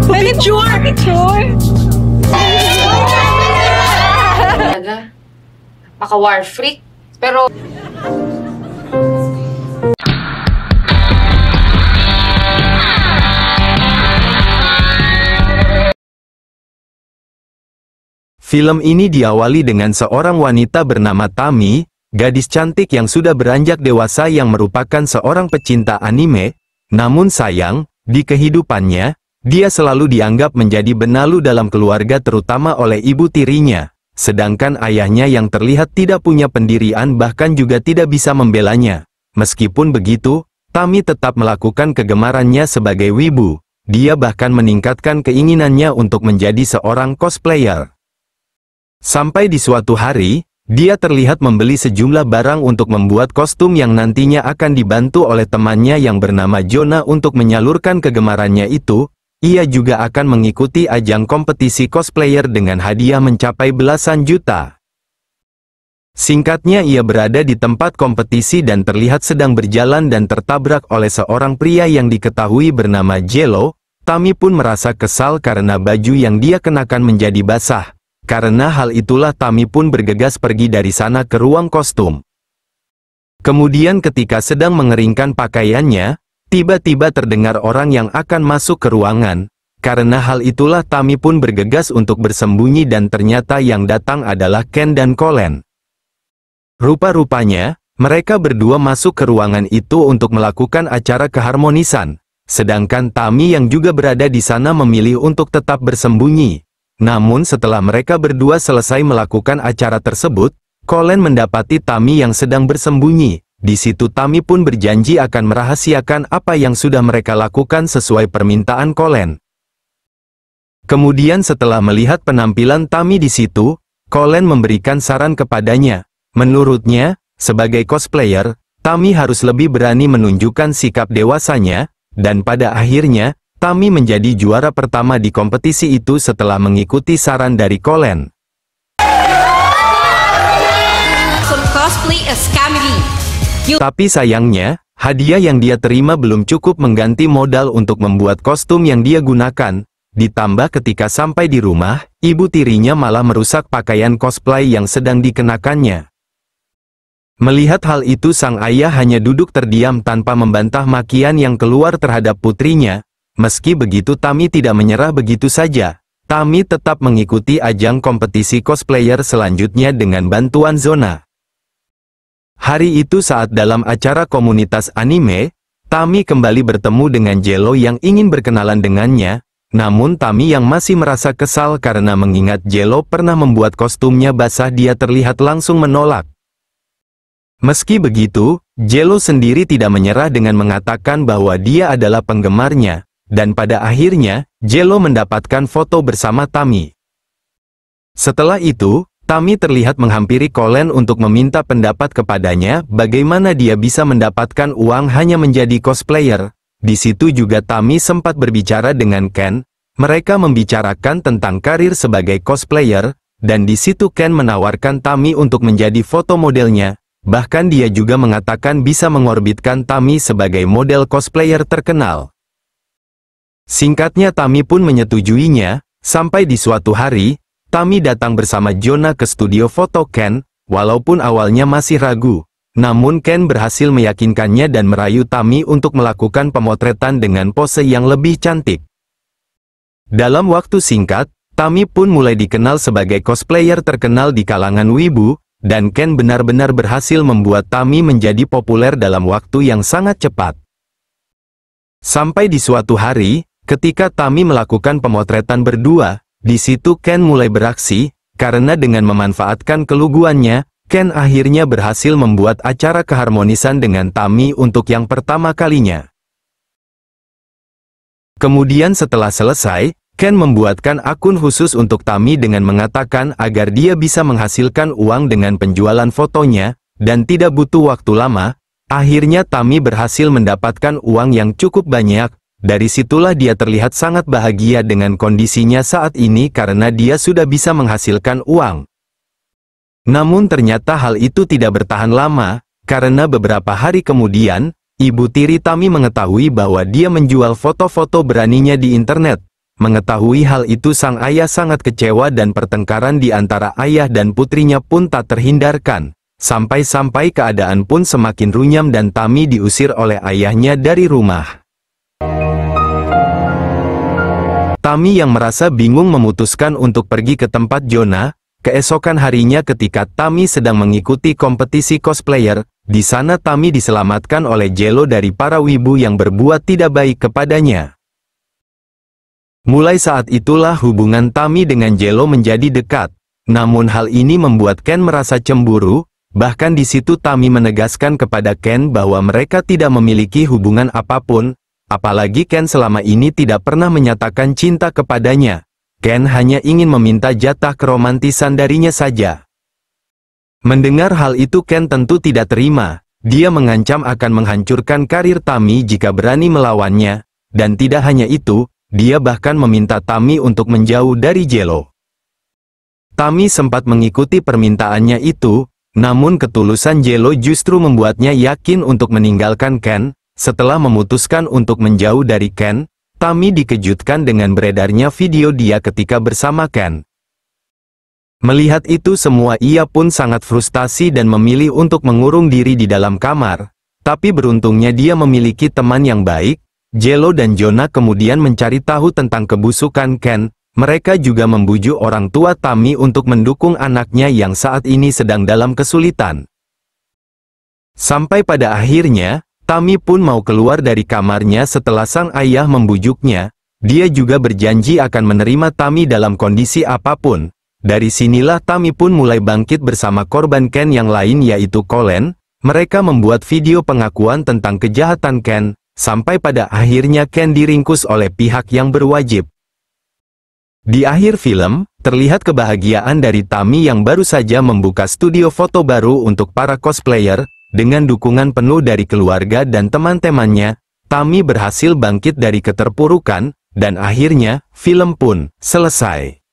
Picture! Picture! Talaga, napaka-war freak. Pero film ini diawali dengan seorang wanita bernama Tami, gadis cantik yang sudah beranjak dewasa yang merupakan seorang pecinta anime. Namun sayang, di kehidupannya, dia selalu dianggap menjadi benalu dalam keluarga terutama oleh ibu tirinya. Sedangkan ayahnya yang terlihat tidak punya pendirian bahkan juga tidak bisa membelanya. Meskipun begitu, Tami tetap melakukan kegemarannya sebagai wibu. Dia bahkan meningkatkan keinginannya untuk menjadi seorang cosplayer. Sampai di suatu hari, dia terlihat membeli sejumlah barang untuk membuat kostum yang nantinya akan dibantu oleh temannya yang bernama Jonah untuk menyalurkan kegemarannya itu. Ia juga akan mengikuti ajang kompetisi cosplayer dengan hadiah mencapai belasan juta. Singkatnya ia berada di tempat kompetisi dan terlihat sedang berjalan dan tertabrak oleh seorang pria yang diketahui bernama Jello. Tami pun merasa kesal karena baju yang dia kenakan menjadi basah. Karena hal itulah Tami pun bergegas pergi dari sana ke ruang kostum. Kemudian ketika sedang mengeringkan pakaiannya, tiba-tiba terdengar orang yang akan masuk ke ruangan. Karena hal itulah Tami pun bergegas untuk bersembunyi dan ternyata yang datang adalah Ken dan Colleen. Rupa-rupanya, mereka berdua masuk ke ruangan itu untuk melakukan acara keharmonisan. Sedangkan Tami yang juga berada di sana memilih untuk tetap bersembunyi. Namun setelah mereka berdua selesai melakukan acara tersebut, Colleen mendapati Tami yang sedang bersembunyi. Di situ Tami pun berjanji akan merahasiakan apa yang sudah mereka lakukan sesuai permintaan Colleen. Kemudian setelah melihat penampilan Tami di situ, Colleen memberikan saran kepadanya. Menurutnya, sebagai cosplayer, Tami harus lebih berani menunjukkan sikap dewasanya, dan pada akhirnya, Tami menjadi juara pertama di kompetisi itu setelah mengikuti saran dari Colleen. Tapi sayangnya, hadiah yang dia terima belum cukup mengganti modal untuk membuat kostum yang dia gunakan. Ditambah ketika sampai di rumah, ibu tirinya malah merusak pakaian cosplay yang sedang dikenakannya. Melihat hal itu sang ayah hanya duduk terdiam tanpa membantah makian yang keluar terhadap putrinya. Meski begitu Tami tidak menyerah begitu saja. Tami tetap mengikuti ajang kompetisi cosplayer selanjutnya dengan bantuan Zona. Hari itu saat dalam acara komunitas anime, Tami kembali bertemu dengan Jello yang ingin berkenalan dengannya. Namun Tami yang masih merasa kesal karena mengingat Jello pernah membuat kostumnya basah, dia terlihat langsung menolak. Meski begitu, Jello sendiri tidak menyerah dengan mengatakan bahwa dia adalah penggemarnya. Dan pada akhirnya, Jello mendapatkan foto bersama Tami. Setelah itu, Tami terlihat menghampiri Colleen untuk meminta pendapat kepadanya bagaimana dia bisa mendapatkan uang hanya menjadi cosplayer. Di situ juga Tami sempat berbicara dengan Ken. Mereka membicarakan tentang karir sebagai cosplayer, dan di situ Ken menawarkan Tami untuk menjadi foto modelnya. Bahkan dia juga mengatakan bisa mengorbitkan Tami sebagai model cosplayer terkenal. Singkatnya Tami pun menyetujuinya. Sampai di suatu hari, Tami datang bersama Jonah ke studio foto Ken. Walaupun awalnya masih ragu, namun Ken berhasil meyakinkannya dan merayu Tami untuk melakukan pemotretan dengan pose yang lebih cantik. Dalam waktu singkat, Tami pun mulai dikenal sebagai cosplayer terkenal di kalangan wibu, dan Ken benar-benar berhasil membuat Tami menjadi populer dalam waktu yang sangat cepat. Sampai di suatu hari, ketika Tami melakukan pemotretan berdua, di situ Ken mulai beraksi, karena dengan memanfaatkan keluguannya, Ken akhirnya berhasil membuat acara keharmonisan dengan Tami untuk yang pertama kalinya. Kemudian setelah selesai, Ken membuatkan akun khusus untuk Tami dengan mengatakan agar dia bisa menghasilkan uang dengan penjualan fotonya, dan tidak butuh waktu lama, akhirnya Tami berhasil mendapatkan uang yang cukup banyak. Dari situlah dia terlihat sangat bahagia dengan kondisinya saat ini karena dia sudah bisa menghasilkan uang. Namun ternyata hal itu tidak bertahan lama, karena beberapa hari kemudian, ibu tiri Tami mengetahui bahwa dia menjual foto-foto beraninya di internet. Mengetahui hal itu sang ayah sangat kecewa dan pertengkaran di antara ayah dan putrinya pun tak terhindarkan. Sampai-sampai keadaan pun semakin runyam dan Tami diusir oleh ayahnya dari rumah. Tami yang merasa bingung memutuskan untuk pergi ke tempat Jonah. Keesokan harinya ketika Tami sedang mengikuti kompetisi cosplayer, di sana Tami diselamatkan oleh Jello dari para wibu yang berbuat tidak baik kepadanya. Mulai saat itulah hubungan Tami dengan Jello menjadi dekat. Namun hal ini membuat Ken merasa cemburu, bahkan di situ Tami menegaskan kepada Ken bahwa mereka tidak memiliki hubungan apapun, apalagi Ken selama ini tidak pernah menyatakan cinta kepadanya. Ken hanya ingin meminta jatah keromantisan darinya saja. Mendengar hal itu Ken tentu tidak terima, dia mengancam akan menghancurkan karir Tami jika berani melawannya, dan tidak hanya itu, dia bahkan meminta Tami untuk menjauh dari Jello. Tami sempat mengikuti permintaannya itu, namun ketulusan Jello justru membuatnya yakin untuk meninggalkan Ken. Setelah memutuskan untuk menjauh dari Ken, Tami dikejutkan dengan beredarnya video dia ketika bersama Ken. Melihat itu semua ia pun sangat frustasi dan memilih untuk mengurung diri di dalam kamar. Tapi beruntungnya dia memiliki teman yang baik. Jello dan Jonah kemudian mencari tahu tentang kebusukan Ken. Mereka juga membujuk orang tua Tami untuk mendukung anaknya yang saat ini sedang dalam kesulitan. Sampai pada akhirnya, Tami pun mau keluar dari kamarnya setelah sang ayah membujuknya. Dia juga berjanji akan menerima Tami dalam kondisi apapun. Dari sinilah Tami pun mulai bangkit bersama korban Ken yang lain yaitu Colleen. Mereka membuat video pengakuan tentang kejahatan Ken. Sampai pada akhirnya Ken diringkus oleh pihak yang berwajib. Di akhir film, terlihat kebahagiaan dari Tami yang baru saja membuka studio foto baru untuk para cosplayer. Dengan dukungan penuh dari keluarga dan teman-temannya, Tami berhasil bangkit dari keterpurukan, dan akhirnya, film pun selesai.